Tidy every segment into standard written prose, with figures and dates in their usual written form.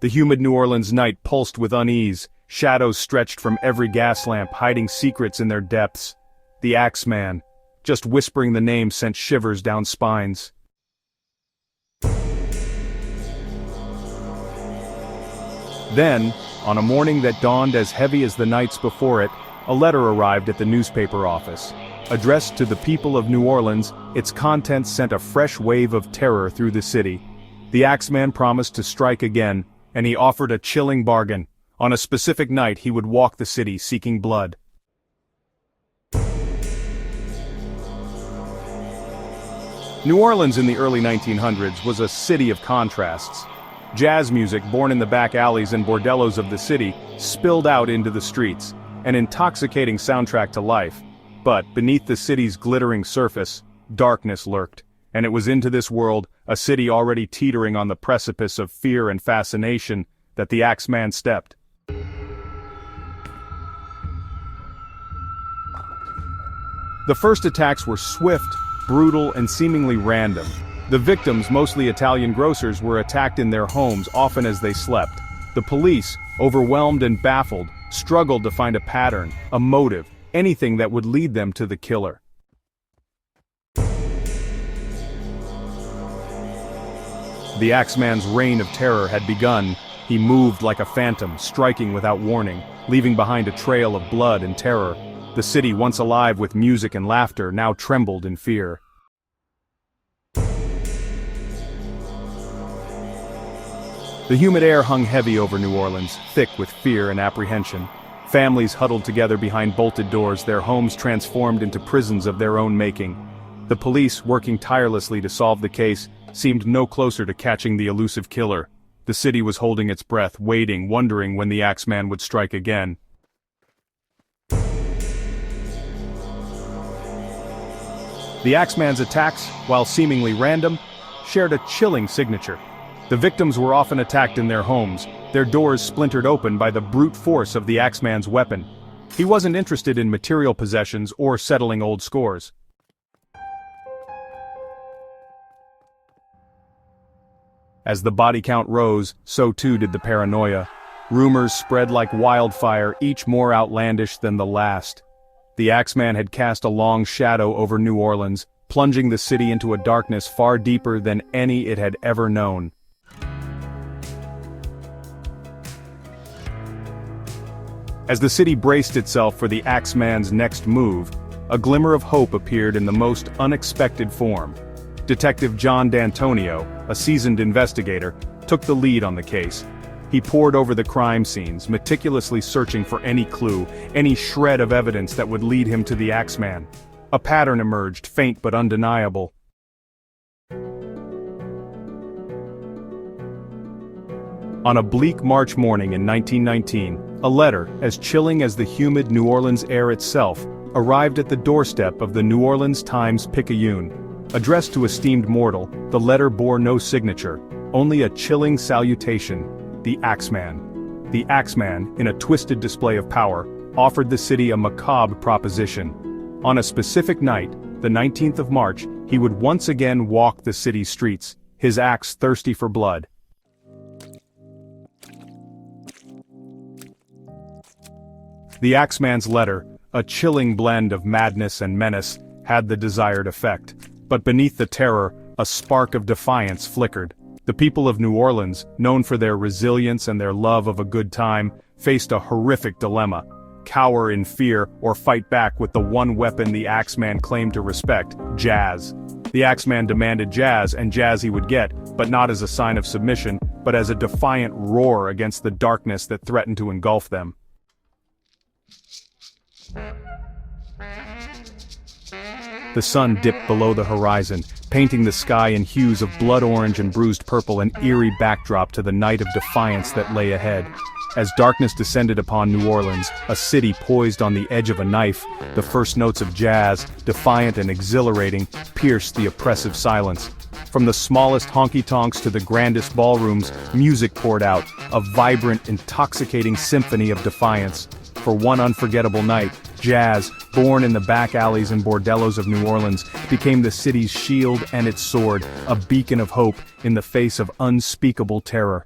The humid New Orleans night pulsed with unease, shadows stretched from every gas lamp hiding secrets in their depths. The Axeman. Just whispering the name sent shivers down spines. Then, on a morning that dawned as heavy as the nights before it, a letter arrived at the newspaper office. Addressed to the people of New Orleans, its contents sent a fresh wave of terror through the city. The Axeman promised to strike again, and he offered a chilling bargain. On a specific night he would walk the city seeking blood. New Orleans in the early 1900s was a city of contrasts. Jazz music, born in the back alleys and bordellos of the city, spilled out into the streets, an intoxicating soundtrack to life. But, beneath the city's glittering surface, darkness lurked, and it was into this world, a city already teetering on the precipice of fear and fascination, that the Axeman stepped. The first attacks were swift, brutal, and seemingly random. The victims, mostly Italian grocers, were attacked in their homes often as they slept. The police, overwhelmed and baffled, struggled to find a pattern, a motive, anything that would lead them to the killer. The Axeman's reign of terror had begun. He moved like a phantom, striking without warning, leaving behind a trail of blood and terror. The city, once alive with music and laughter, now trembled in fear. The humid air hung heavy over New Orleans, thick with fear and apprehension. Families huddled together behind bolted doors, their homes transformed into prisons of their own making. The police, working tirelessly to solve the case, seemed no closer to catching the elusive killer. The city was holding its breath, waiting, wondering when the Axeman would strike again. The Axeman's attacks, while seemingly random, shared a chilling signature. The victims were often attacked in their homes, their doors splintered open by the brute force of the Axeman's weapon. He wasn't interested in material possessions or settling old scores. As the body count rose, so too did the paranoia. Rumors spread like wildfire, each more outlandish than the last. The Axeman had cast a long shadow over New Orleans, plunging the city into a darkness far deeper than any it had ever known. As the city braced itself for the Axeman's next move, a glimmer of hope appeared in the most unexpected form. Detective John D'Antonio, a seasoned investigator, took the lead on the case. He pored over the crime scenes, meticulously searching for any clue, any shred of evidence that would lead him to the Axeman. A pattern emerged, faint but undeniable. On a bleak March morning in 1919, a letter, as chilling as the humid New Orleans air itself, arrived at the doorstep of the New Orleans Times-Picayune. Addressed to esteemed mortal, the letter bore no signature, only a chilling salutation: the Axeman. The Axeman, in a twisted display of power, offered the city a macabre proposition. On a specific night, the 19th of March, he would once again walk the city's streets, his axe thirsty for blood. The Axeman's letter, a chilling blend of madness and menace, had the desired effect. But beneath the terror, a spark of defiance flickered. The people of New Orleans, known for their resilience and their love of a good time, faced a horrific dilemma: cower in fear or fight back with the one weapon the Axeman claimed to respect: jazz. The Axeman demanded jazz, and jazz he would get, but not as a sign of submission, but as a defiant roar against the darkness that threatened to engulf them. The sun dipped below the horizon, painting the sky in hues of blood orange and bruised purple, an eerie backdrop to the night of defiance that lay ahead. As darkness descended upon New Orleans, a city poised on the edge of a knife, the first notes of jazz, defiant and exhilarating, pierced the oppressive silence. From the smallest honky-tonks to the grandest ballrooms, music poured out, a vibrant, intoxicating symphony of defiance. For one unforgettable night, jazz, born in the back alleys and bordellos of New Orleans, became the city's shield and its sword, a beacon of hope in the face of unspeakable terror.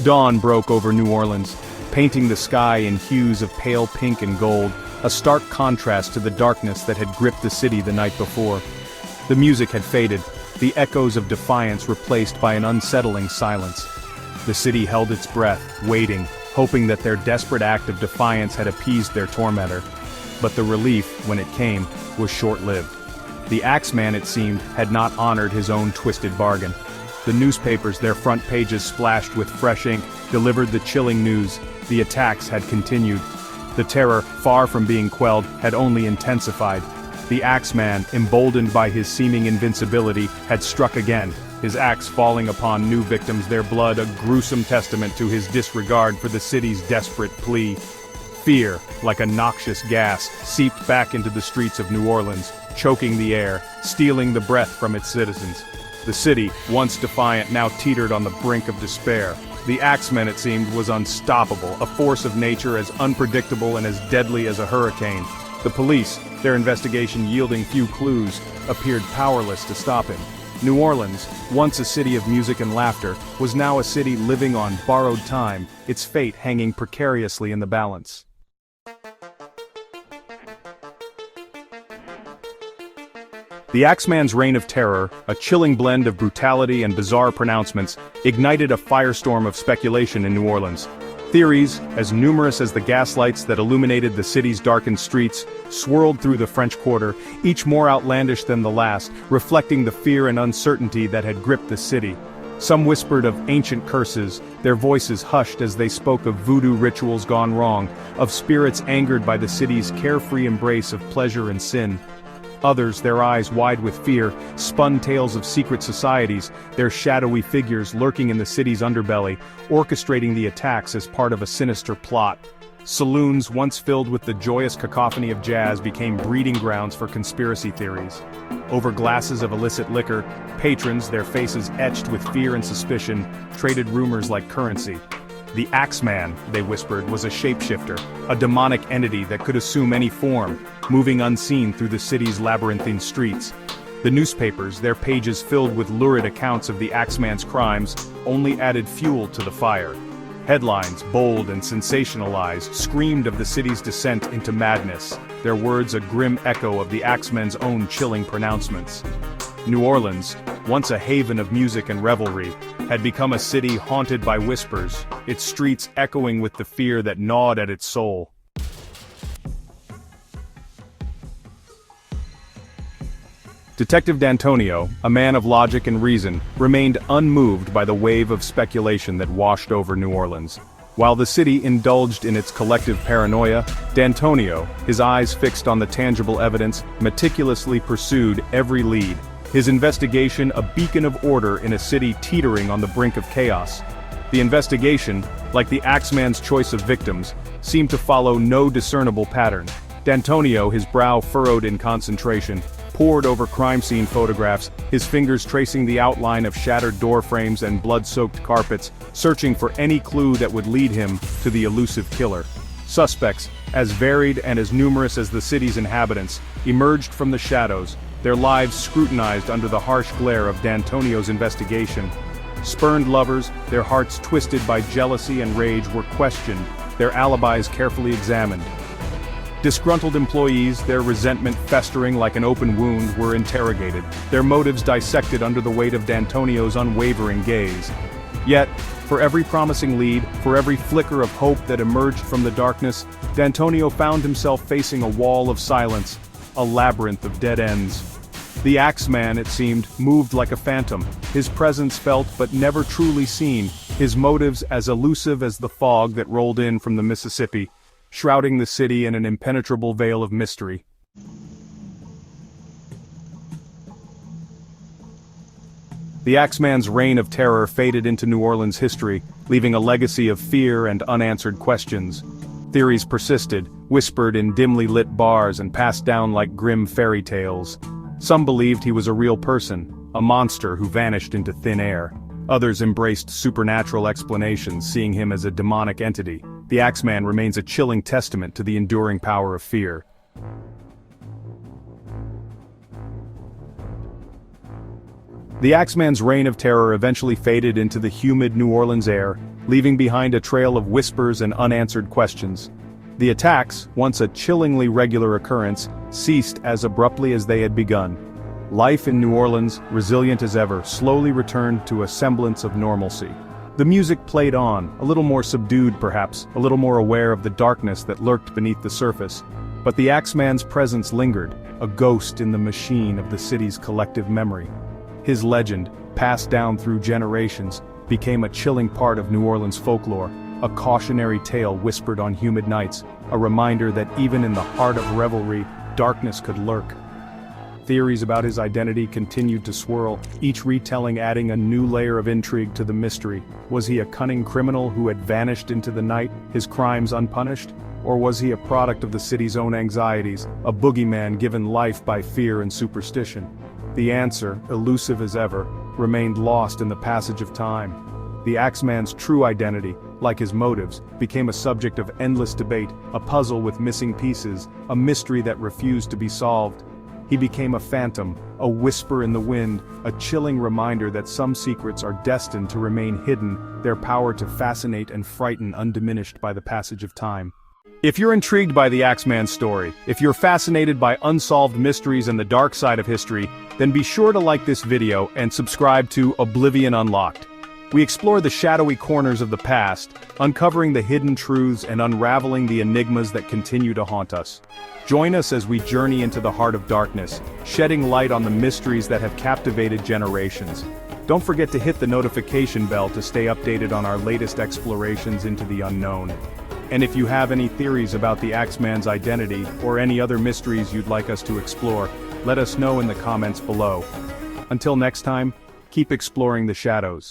Dawn broke over New Orleans, painting the sky in hues of pale pink and gold, a stark contrast to the darkness that had gripped the city the night before. The music had faded, the echoes of defiance replaced by an unsettling silence. The city held its breath, waiting, hoping that their desperate act of defiance had appeased their tormentor. But the relief, when it came, was short-lived. The Axeman, it seemed, had not honored his own twisted bargain. The newspapers, their front pages splashed with fresh ink, delivered the chilling news: the attacks had continued. The terror, far from being quelled, had only intensified. The Axeman, emboldened by his seeming invincibility, had struck again, his axe falling upon new victims, their blood a gruesome testament to his disregard for the city's desperate plea. Fear, like a noxious gas, seeped back into the streets of New Orleans, choking the air, stealing the breath from its citizens. The city, once defiant, now teetered on the brink of despair. The Axeman, it seemed, was unstoppable, a force of nature as unpredictable and as deadly as a hurricane. The police, their investigation yielding few clues, appeared powerless to stop him. New Orleans, once a city of music and laughter, was now a city living on borrowed time, its fate hanging precariously in the balance. The Axeman's reign of terror, a chilling blend of brutality and bizarre pronouncements, ignited a firestorm of speculation in New Orleans. Theories, as numerous as the gaslights that illuminated the city's darkened streets, swirled through the French Quarter, each more outlandish than the last, reflecting the fear and uncertainty that had gripped the city. Some whispered of ancient curses, their voices hushed as they spoke of voodoo rituals gone wrong, of spirits angered by the city's carefree embrace of pleasure and sin. Others, their eyes wide with fear, spun tales of secret societies, their shadowy figures lurking in the city's underbelly, orchestrating the attacks as part of a sinister plot. Saloons, once filled with the joyous cacophony of jazz, became breeding grounds for conspiracy theories. Over glasses of illicit liquor, patrons, their faces etched with fear and suspicion, traded rumors like currency. The Axeman, they whispered, was a shapeshifter, a demonic entity that could assume any form, moving unseen through the city's labyrinthine streets. The newspapers, their pages filled with lurid accounts of the Axeman's crimes, only added fuel to the fire. Headlines, bold and sensationalized, screamed of the city's descent into madness, their words a grim echo of the Axeman's own chilling pronouncements. New Orleans, once a haven of music and revelry, had become a city haunted by whispers, its streets echoing with the fear that gnawed at its soul. Detective D'Antonio, a man of logic and reason, remained unmoved by the wave of speculation that washed over New Orleans. While the city indulged in its collective paranoia, D'Antonio, his eyes fixed on the tangible evidence, meticulously pursued every lead. His investigation a beacon of order in a city teetering on the brink of chaos. The investigation, like the Axeman's choice of victims, seemed to follow no discernible pattern. D'Antonio, his brow furrowed in concentration, pored over crime scene photographs, his fingers tracing the outline of shattered door frames and blood-soaked carpets, searching for any clue that would lead him to the elusive killer. Suspects, as varied and as numerous as the city's inhabitants, emerged from the shadows, their lives scrutinized under the harsh glare of D'Antonio's investigation. Spurned lovers, their hearts twisted by jealousy and rage, were questioned, their alibis carefully examined. Disgruntled employees, their resentment festering like an open wound, were interrogated, their motives dissected under the weight of D'Antonio's unwavering gaze. Yet, for every promising lead, for every flicker of hope that emerged from the darkness, D'Antonio found himself facing a wall of silence, a labyrinth of dead ends. The Axeman, it seemed, moved like a phantom, his presence felt but never truly seen, his motives as elusive as the fog that rolled in from the Mississippi, shrouding the city in an impenetrable veil of mystery. The Axeman's reign of terror faded into New Orleans history, leaving a legacy of fear and unanswered questions. Theories persisted, whispered in dimly lit bars and passed down like grim fairy tales. Some believed he was a real person, a monster who vanished into thin air. Others embraced supernatural explanations, seeing him as a demonic entity. The Axeman remains a chilling testament to the enduring power of fear. The Axeman's reign of terror eventually faded into the humid New Orleans air, leaving behind a trail of whispers and unanswered questions. The attacks, once a chillingly regular occurrence, ceased as abruptly as they had begun. Life in New Orleans, resilient as ever, slowly returned to a semblance of normalcy. The music played on, a little more subdued perhaps, a little more aware of the darkness that lurked beneath the surface. But the Axeman's presence lingered, a ghost in the machine of the city's collective memory. His legend, passed down through generations, became a chilling part of New Orleans folklore, a cautionary tale whispered on humid nights, a reminder that even in the heart of revelry, darkness could lurk. Theories about his identity continued to swirl, each retelling adding a new layer of intrigue to the mystery. Was he a cunning criminal who had vanished into the night, his crimes unpunished? Or was he a product of the city's own anxieties, a boogeyman given life by fear and superstition? The answer, elusive as ever, remained lost in the passage of time. The Axeman's true identity, like his motives, became a subject of endless debate, a puzzle with missing pieces, a mystery that refused to be solved. He became a phantom, a whisper in the wind, a chilling reminder that some secrets are destined to remain hidden, their power to fascinate and frighten undiminished by the passage of time. If you're intrigued by the Axeman story, if you're fascinated by unsolved mysteries and the dark side of history, then be sure to like this video and subscribe to Oblivion Unlocked. We explore the shadowy corners of the past, uncovering the hidden truths and unraveling the enigmas that continue to haunt us. Join us as we journey into the heart of darkness, shedding light on the mysteries that have captivated generations. Don't forget to hit the notification bell to stay updated on our latest explorations into the unknown. And if you have any theories about the Axeman's identity or any other mysteries you'd like us to explore, let us know in the comments below. Until next time, keep exploring the shadows.